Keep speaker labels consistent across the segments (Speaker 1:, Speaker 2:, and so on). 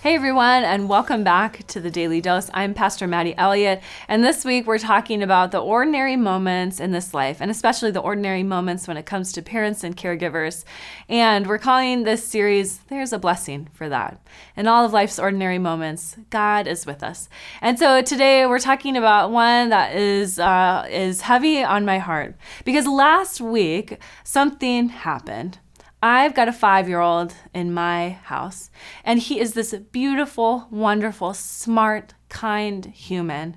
Speaker 1: Hey everyone, and welcome back to the Daily Dose. I'm Pastor Maddie, Elliot, and this week we're talking about the ordinary moments in this life, and especially the ordinary moments when it comes to parents and caregivers. And we're calling this series, There's a Blessing for That. In all of life's ordinary moments, God is with us. And so today we're talking about one that is heavy on my heart, because last week something happened. I've got a 5-year-old in my house, and he is this beautiful, wonderful, smart, kind human.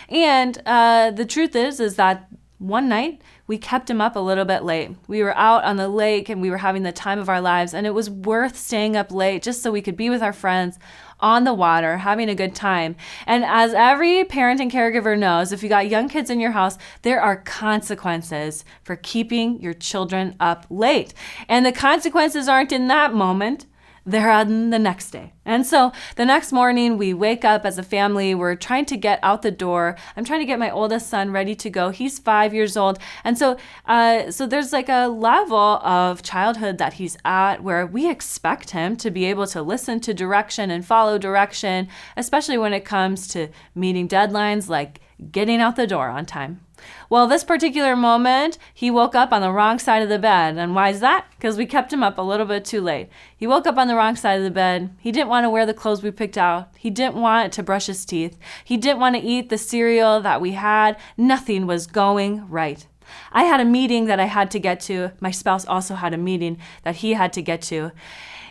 Speaker 1: And the truth is that one night we kept him up a little bit late. We were out on the lake and we were having the time of our lives, and it was worth staying up late just so we could be with our friends on the water, having a good time. And as every parent and caregiver knows, if you got young kids in your house, there are consequences for keeping your children up late. And the consequences aren't in that moment. They're on the next day. And so the next morning we wake up as a family. We're trying to get out the door. I'm trying to get my oldest son ready to go. He's 5 years old. And so there's like a level of childhood that he's at where we expect him to be able to listen to direction and follow direction, especially when it comes to meeting deadlines like getting out the door on time. Well, this particular moment, he woke up on the wrong side of the bed. And why is that? Because we kept him up a little bit too late. He woke up on the wrong side of the bed. He didn't want to wear the clothes we picked out. He didn't want to brush his teeth. He didn't want to eat the cereal that we had. Nothing was going right. I had a meeting that I had to get to. My spouse also had a meeting that he had to get to.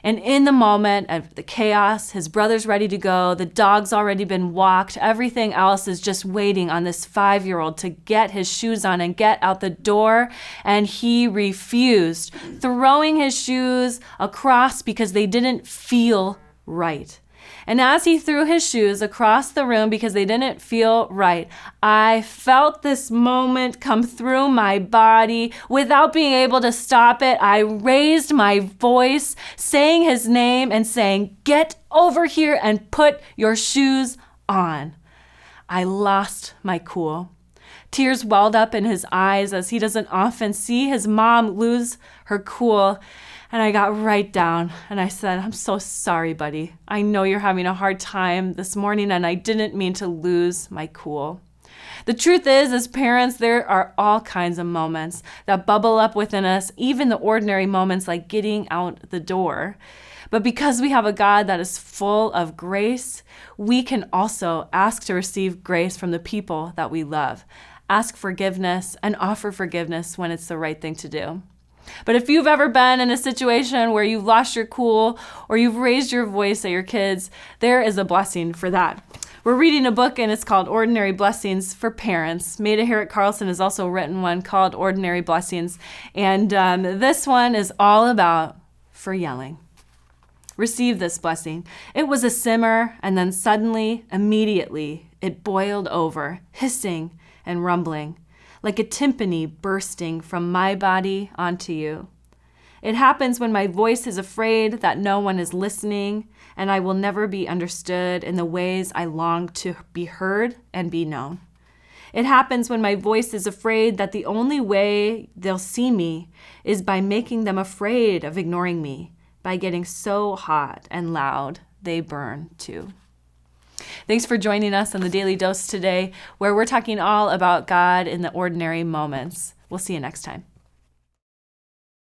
Speaker 1: And in the moment of the chaos, his brother's ready to go, the dog's already been walked, everything else is just waiting on this 5-year-old to get his shoes on and get out the door, and he refused, throwing his shoes across because they didn't feel right. And as he threw his shoes across the room because they didn't feel right, I felt this moment come through my body. Without being able to stop it, I raised my voice, saying his name and saying, "Get over here and put your shoes on." I lost my cool. Tears welled up in his eyes as he doesn't often see his mom lose her cool. And I got right down and I said, "I'm so sorry, buddy. I know you're having a hard time this morning and I didn't mean to lose my cool." The truth is, as parents, there are all kinds of moments that bubble up within us, even the ordinary moments like getting out the door. But because we have a God that is full of grace, we can also ask to receive grace from the people that we love, ask forgiveness, and offer forgiveness when it's the right thing to do. But if you've ever been in a situation where you've lost your cool or you've raised your voice at your kids, there is a blessing for that. We're reading a book and it's called Ordinary Blessings for Parents. Meta Herrick Carlson has also written one called Ordinary Blessings. And this one is all about for yelling. Receive this blessing. It was a simmer, and then suddenly, immediately, it boiled over, hissing and rumbling, like a timpani bursting from my body onto you. It happens when my voice is afraid that no one is listening, and I will never be understood in the ways I long to be heard and be known. It happens when my voice is afraid that the only way they'll see me is by making them afraid of ignoring me, by getting so hot and loud they burn too. Thanks for joining us on the Daily Dose today, where we're talking all about God in the ordinary moments. We'll see you next time.